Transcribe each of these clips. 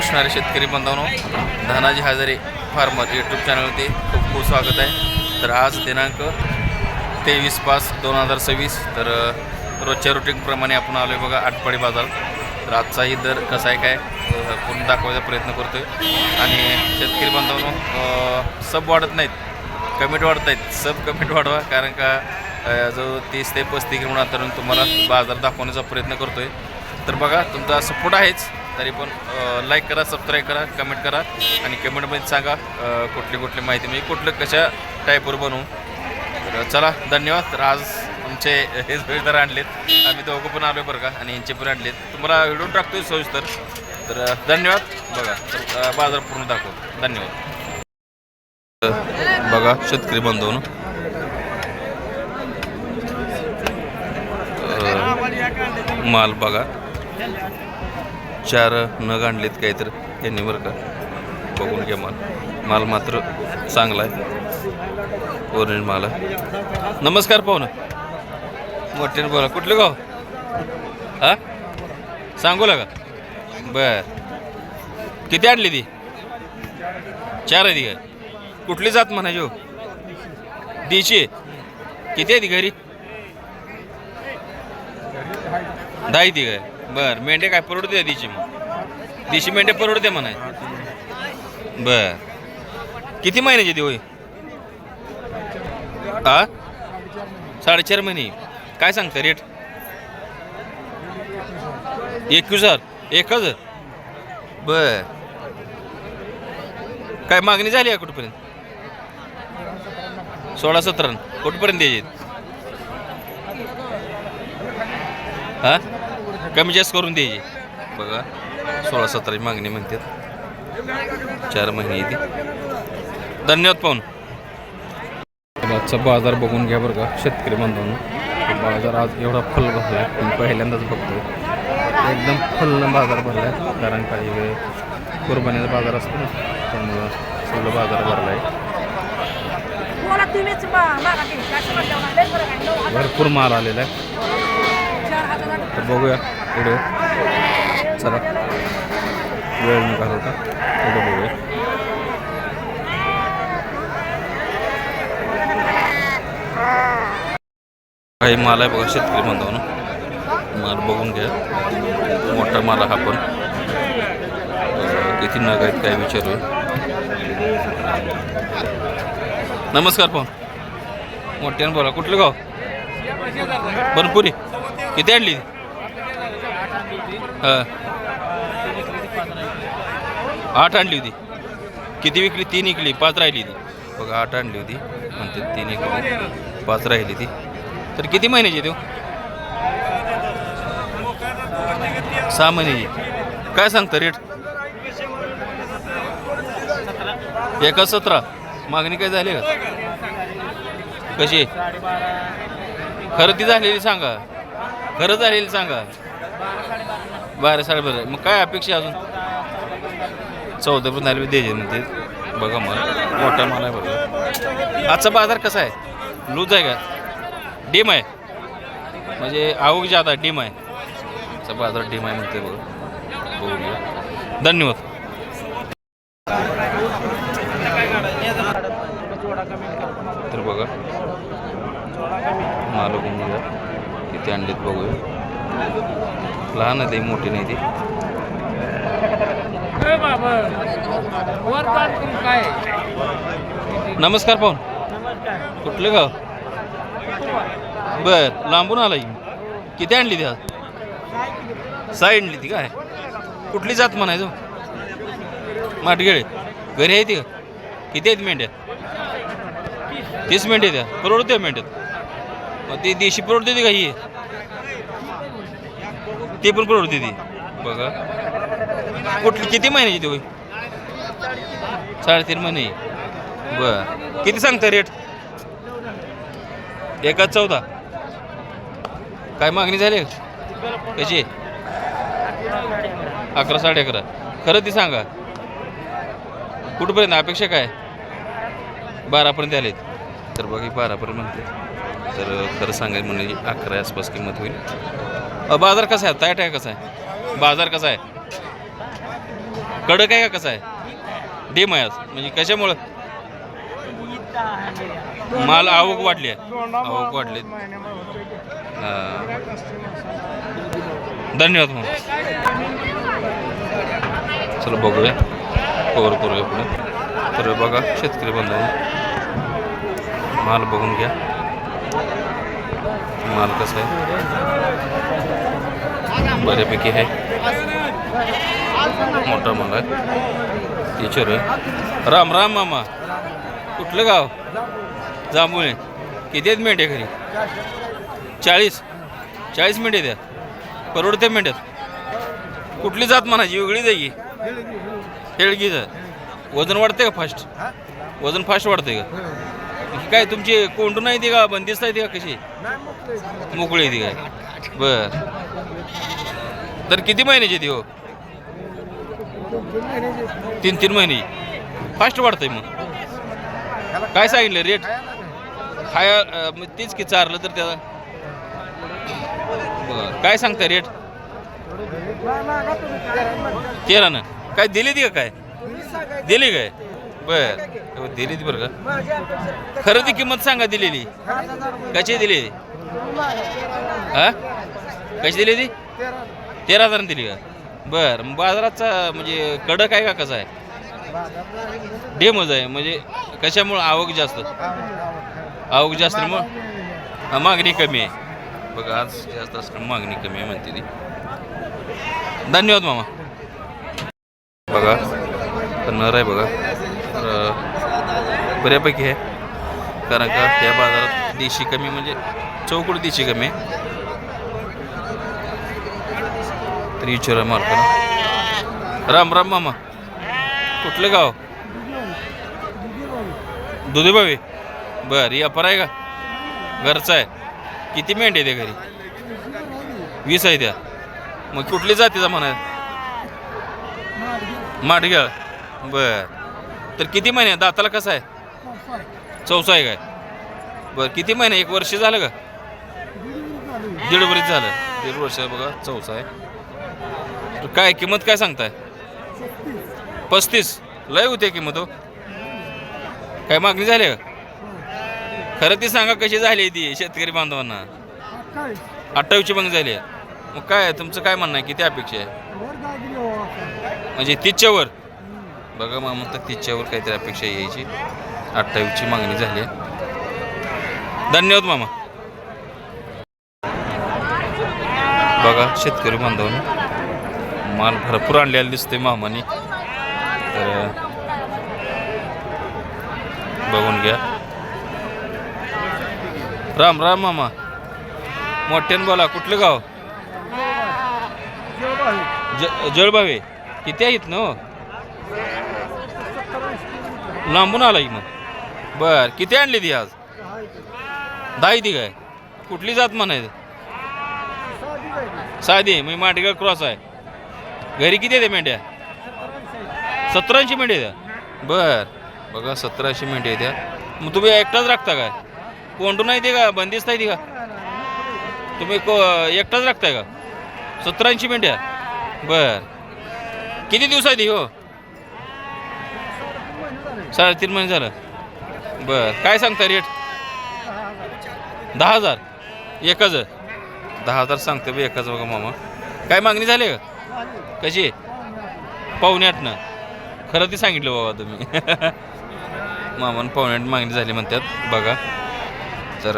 बसणारे शेतकरी बांधवांनो, धनाजी हजारे फार्मर यूट्यूब चॅनलवरती खूप खूप स्वागत आहे. तर आज दिनांक 23/5/2026. तर रोजच्या रुटीनप्रमाणे आपण आलो आहे बघा आटपाडी बाजार. तर आजचाही दर कसा आहे काय पूर्ण दाखवायचा प्रयत्न करतो आहे. आणि शेतकरी बांधवांनो, सब वाढत नाहीत, कमेंट वाढत आहेत. सब कमेंट वाढवा, कारण का जो 30 ते 35 किलोमीटर अंतरावरून तुम्हाला बाजार दाखवण्याचा प्रयत्न करतो आहे. तर बघा, तुमचा सपोर्ट आहेच, तरी पण लाईक करा, सबस्क्राईब करा, कमेंट करा आणि कमेंटमध्ये सांगा कुठली माहिती म्हणजे कुठलं कशा टाईपवर बनवू. तर चला, धन्यवाद. तर आज आमचे हे जोडीदार आणलेत, आम्ही दोघं पण आलो बरं का, आणि यांचे पण आणलेत. तुम्हाला व्हिडिओ टाकतोय सविस्तर. तर धन्यवाद. बघा, तर बाजार पूर्ण दाखवतो. धन्यवाद. बघा शेतकरी बांधवांनो, माल बघा, 4 नग आणलेत काही तर यांनी बरं का. बघून घ्या, माल मात्र चांगला आहे, ओरिजिनल माल आहे. नमस्कार पाहुणं, मोठ्याने बोला. कुठलं गाव? हां, सांगोला का? बर, किती आणली ती? 4 आहे ती काय? कुठली जात म्हणायची हो? देशी. किती आहे ती घरी? 10 ती काय? बर, मेंढे काय परवडते देशी? मग देशी मेंढे परवडते म्हणाय. बर, किती महिन्याची ती होय? 4.5 महिने. काय सांगता रेट? 21,000. 1,000. बर, काय मागणी झाली आहे कुठपर्यंत? 16-17 कुठपर्यंत द्यायची? हां, कमी जास्त करून द्यायची. बघा, 16-17 मागणी म्हणतात. 4 महिने येते. धन्यवाद पाहून. आजचा बाजार बघून घ्या बरं का शेतकरी बांधवांनो. बाजार आज एवढा फुल भरला आहे, मी पहिल्यांदाच बघतो. एकदम फुल बाजार भरला आहे, कारण काही वेळ कुर्बानीचा बाजार असतो ना, त्यामुळं सगळं बाजार भरला आहे. भरपूर माल आलेला आहे. तर बघूया व्हिडिओ. चला, वेळ निघाला होता, व्हिडिओ बघूया. काही माल आहे बघा शेतकरी बांधवांनो, माल बघून घ्या. मोठा माल हा पण. किती नग आहेत काय विचारू. नमस्कार पाहून, मोठ्यानं बोला. कुठलं गाव? बनपुरी. किती आणली? हां, 8 आणली होती. किती विकली? 3 विकली, 5 राहिली ती. बघा, 8 आणली होती म्हणते, 3 विकली, 5 राहिली ती. तर किती महिन्याची देऊ? 6 महिन्याची. काय सांगता रेट? 1,17. मागणी काय झाली का? कशी? खरं ती झालेली सांगा, खरं झालेली सांगा. 12-12.5. मग काय अपेक्षा अजून? 14 पण द्यायचे म्हणते. बघा, मला मोठा माल आहे बघा. आजचा बाजार कसा आहे? लूज आहे का? डीम आहे, म्हणजे आवक जादा डीम आहे. आजचा बाजार डीम आहे म्हणते बघा. बघूया. धन्यवाद. तर बघा, माल बघूया किती अंडीत बघूया. लहान आहे, मोठी नाही ती. नमस्कार पाहून, कुठलं गाव? बर, लांबून आला. किती आणली ती? 6 आणली ती काय? कुठली जात म्हणायचो? माटगेळे. घरी आहे ती का? किती आहेत मेंढ्या? 30 मेंढ्या द्या. परवडते मेंढ्यात? मग ती देशी परवडते ती काही? ते पण परवडते ती. बघा, कुठली किती महिन्याची ती होय? 3.5 महिने. बर, किती सांगता रेट? 1,14. काय मागणी झाली कशी? 11-11.5. खरं ती सांगा, कुठपर्यंत अपेक्षा काय? 12पर्यंत आलेत. तर बघा, 12पर्यंत म्हणते. तर खरं सांगायचं म्हणजे 11 आसपास किंमत होईल. बाजार कसा आहे? टाईट आहे? कसा आहे बाजार? कसा आहे? कडक आहे का कसं आहे डेम आहे आज म्हणजे कशामुळं माल आवक वाढली आहे आवक वाढली धन्यवाद मग चला बघूया कवर करूया पुढे तर बघा शेतकरी बांधव माल बघून घ्या माल कसा आहे बऱ्यापैकी आहे मोठा माल आहे टीचर आहे राम राम मामा कुठलं गाव जांभुळे किती आहेत मेंढ्या घरी 40 मेंढ्या द्या परवडते मेंढ्यात कुठली जात म्हणायची वेगळी जागी हेळगीचं वजन वाढते का फास्ट वजन फास्ट वाढते का काय तुमची कोंडून आहे ती का बंदिस्त आहे ती का कशी मोकळी आहे ती काय बर तर किती महिन्याची ती हो 3 महिन्याची फास्ट वाढतंय मग काय सांगितलं रेट खाया तीच की चारलं तर त्याला बरं काय सांगता रेट 13 ना काय दिली ती का काय दिली काय बर दिली ती बरं का खरं ती किंमत सांगा दिलेली कशी दिली हा कशी दिली ती 13,000 दिली का बर बाजाराचा म्हणजे कडक आहे का कसं आहे डेमच आहे म्हणजे कशामुळं आवक जास्त मग मागणी कमी आहे बघा आज जास्त असणं मागणी कमी आहे म्हणते ती धन्यवाद मामा बघा नर आहे बघा बऱ्यापैकी आहे कारण का या बाजारात देशी कमी म्हणजे चौकड देशी कमी आहे तर विचारा मालकाला राम राम मामा कुठलं गाव दुधीबावी बर यापर आहे का घरचा आहे किती मेंढ्या आहे त्या घरी 20 आहे त्या मग कुठली जातीचा म्हणा माडग्याळ बर तर किती महिने दाताला कसं आहे चौसा आहे काय बर किती महिने 1 वर्ष झालं का 1.5 वर्ष झालं 1.5 वर्ष बघा चौसा आहे तर काय किंमत काय सांगताय 35 लय होते किंमत हो काय मागणी झाली का खरं ती सांगा कशी झाली ती शेतकरी बांधवांना 28ची मागणी झाली मग काय तुमचं काय म्हणणं आहे किती अपेक्षा आहे म्हणजे 30च्या वर बघा मग म्हणतात 30च्या वर काहीतरी अपेक्षा यायची 28ची मागणी झाली धन्यवाद मामा बघा शेतकरी बांधवांना माल भरपूर आणलेला दिसतोय मामाने तर बघून घ्या राम राम मामा मोठ्यान बोला कुठलं गाव जळबावे किती आहेत ना लांबून आला की मग बर किती आणली ती आज 10 ती काय कुठली जात म्हणायचं साधी मी माटेगाव क्रॉस आहे घरी किती आहे मेंढ्या 17 मेंढ्या द्या बर बघा 17 मेंढ्या द्या मग तुम्ही एकटाच राखता काय कोंडून नाही ते का बंदिस्त आहे ती का तुम्ही एकटाच राखताय का 17 मेंढ्या बर किती दिवस आहे ती हो 3.5 महिने झालं बर काय सांगता रेट 10,000 एकच 10,000 सांगते बी एकच बघा मामा काय मागणी झाली का कशी 7:45 खरं ती सांगितलं बाबा तुम्ही मामान 7:45 मागणी झाली म्हणतात बघा तर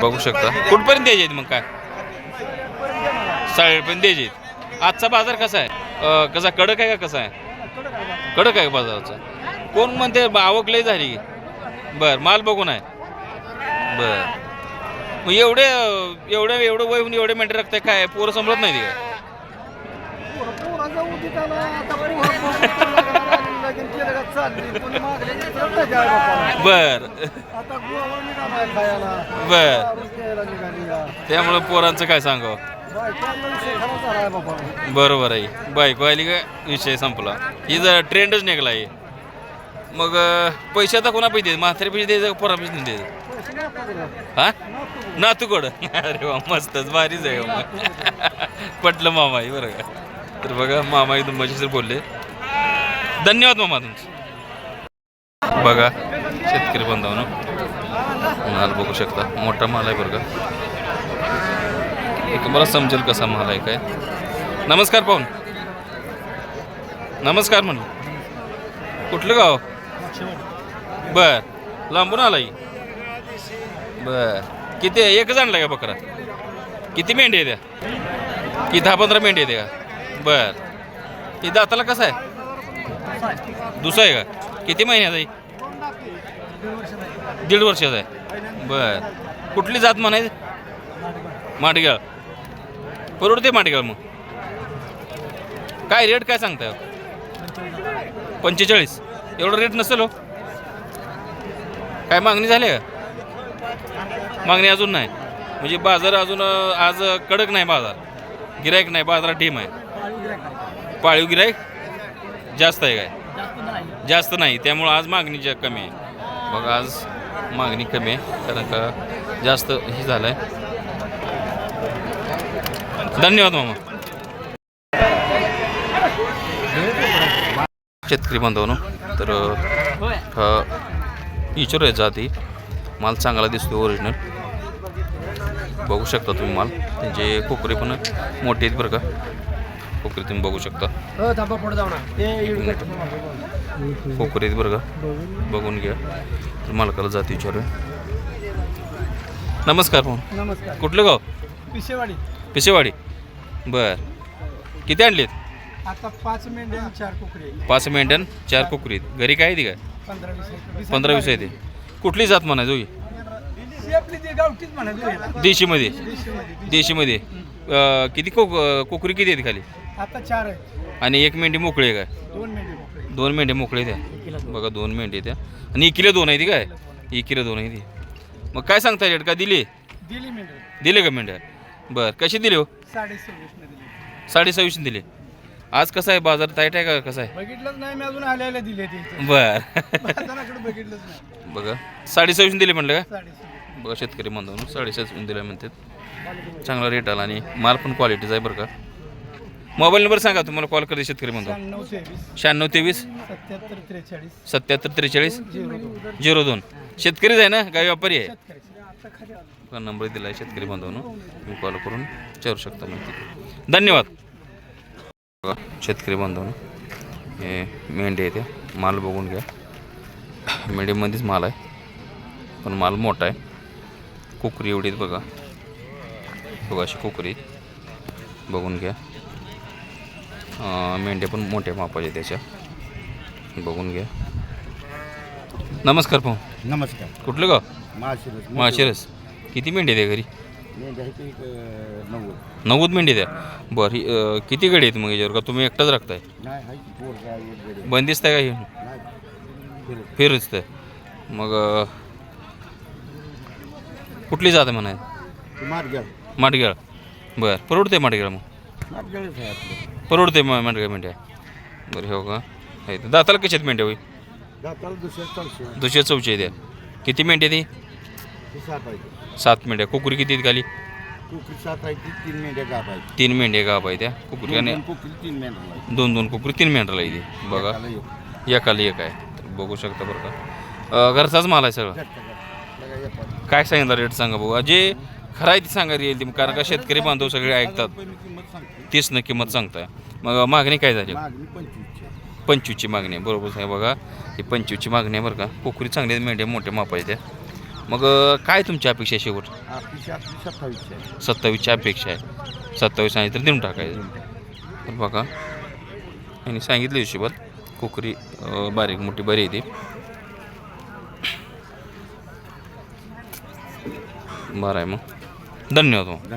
बघू शकता कुठपर्यंत द्यायचे मग काय 7:30 द्यायचे आजचा बाजार कसा आहे कसा कडक आहे का कसा आहे कडक आहे बाजाराचा कोण म्हणते आवक लय झाली बर माल बघून आहे बर मग एवढं वय होऊन एवढे मेंढे राखताय काय पोरं समजत नाही काय बर बर त्यामुळे पोरांचं काय सांगावं बरोबर आहे बायको आली का विषय संपला ही जर ट्रेंडच निघाला आहे मग पैसे आता कोणा पैसे म्हातारे पैसे द्यायचं पोरा पैसे नाही द्यायचं हा नातूकडं अरे वा मस्तच भारीच आहे मग पटलं मामाई बरं का तर बघा मामा एकदम मजेशीर बोलले धन्यवाद मामा तुमचं. बघा शेतकरी बांधवांनो माल बघू शकता, मोठा माल आहे बरं का. एक मला समजेल कसा माल आहे काय. नमस्कार पाहून, नमस्कार म्हणलं. कुठलं गाव? बर, लांबून आलाय. बर, किती एकच आणला का बकरा? किती मेंढी आहे त्या? की 10-15 मेंढी आहे का? बर, ती दाताला कसं आहे? दुसरा आहे का? किती महिन्याचा आहे? 1.5 वर्षाचा आहे. बर, कुठली जात म्हणायची? माटगाळ. परवडते माटगाळ. मग काय रेट काय सांगताय? 45. एवढं रेट नसेल हो. काय मागणी झाली का? मागणी अजून नाही, म्हणजे बाजार अजून आज कडक नाही बाजार, गिराईक नाही बाजारात, ढीम आहे. पाळीव गिराईक जास्त आहे काय? जास्त नाही, त्यामुळं आज मागणी कमी आहे. बघा आज मागणी कमी आहे कारण का जास्त हे झालं आहे. धन्यवाद मामा. शेतकरी बांधवांनो, तर इचर आहे जाती. माल चांगला दिसतो, ओरिजिनल बघू शकता तुम्ही. माल त्यांचे कोकरे पण मोठे आहेत बरं का. कोकरे तुम्ही बघू शकता, कोकरे आहेत बरं का. बघून घ्या. तर मालकाला जाती विचारूया. नमस्कार भाऊ. नमस्कार. कुठलं गाव? पिशेवाडी. पिशेवाडी. बर, किती आणलेत? आता 5 मेंढ्या 4 कोकरे. 5 मेंढ्यान 4 कोकरीत. घरी काय आहे ती काय? 15-20 आहे ते. कुठली जात म्हणायचं होई? आपली ती गावठीच म्हणाली. देशीमध्ये. देशीमध्ये किती कोकरी किती आहेत खाली? आता 4 आहे आणि एक मेंढी मोकळी आहे काय? 2 मेंढे मोकळे. 2 मेंढे मोकळे त्या. बघा 2 मेंढे त्या. आणि इकिले 2 आहे ती काय? इकिले 2 आहे ती. मग काय सांगता रेट का दिली? दिली मेंढे. दिले का मेंढ्या? बरं, कशी दिली हो? 26.5 दिली. 26.5 दिले. आज कसं आहे बाजार, टाईट आहे का कसं आहे? बघितलंच नाही मी अजून, आल्याला दिले ते. बर. बाजाराकडे बघितलंच नाही. बघा 26.5 दिले म्हणलं का? 26.5. बघा शेतकरी बांधवांनो 26.5 दिला म्हणतात. चांगला रेट आला आणि माल पण क्वालिटीचा आहे बरं का. मोबाईल नंबर सांगा तुम्हाला कॉल करते शेतकरी बांधव. 9623 7743 02. शेतकरीच आहे ना, काय व्यापारी आहे? नंबर दिला आहे शेतकरी बांधवांनो, तुम्ही कॉल करून विचारू शकता माहिती. धन्यवाद. बघा शेतकरी बांधवांनो, हे मेंढे येते. माल बघून घ्या. मेंढीमध्येच माल आहे पण माल मोठा आहे. कोकरी एवढीच बघा. बघा अशी कोकरी बघून घ्या. मेंढ्या पण मोठ्या मापाच्या त्याच्या, बघून घ्या. नमस्कार भाऊ. नमस्कार. कुठलं गाव? माळशिरस. माळशिरस. किती मेंढे द्या घरी? 90 मेंढे द्या. बरं, ही किती गडी आहेत मग याच्यावर, का तुम्ही एकटाच राखताय? बंदिस्त आहे का हे? फिरच तर. मग कुठली जात आहे म्हणाय? माटगाळ. बरं, परवडते माटगाळ? मग परवडते माटगाळ मेंढ्या. बरं, हो का? दाताला कशात मेंढ्या होई? दुसऱ्या चौची द्या. किती मेंढ्या ती? 7 मेंढ्या. कुकुरी किती आहेत खाली? 3 मेंढ्या गाभ आहे त्या. कुकुरी आणि 2 कुकुरी 3 मेंढराला येते. बघा एकाला एक आहे. तर बघू शकता बरं का. घरचाच माल आहे सगळं. काय सांगितलं रेट सांगा बघा. जे खरं आहे ते सांगायला येईल ती, कारण का शेतकरी बांधव सगळे ऐकतात. 30 न किंमत सांगताय. मग मागणी काय झाली? 25ची मागणी आहे. बरोबर आहे. बघा ही 25ची मागणी आहे बरं का. कोकरी चांगल्या मेंढ्या मोठ्या मापाच्या त्या. मग काय तुमची अपेक्षा आहे शेवट? 27ची अपेक्षा आहे. 27 सांगितलं तर देऊन टाकायचं. तर बघा यांनी सांगितलं हिशोबात. कोकरी बारीक मोठी बरी येते. बरं आहे मग. धन्यवाद.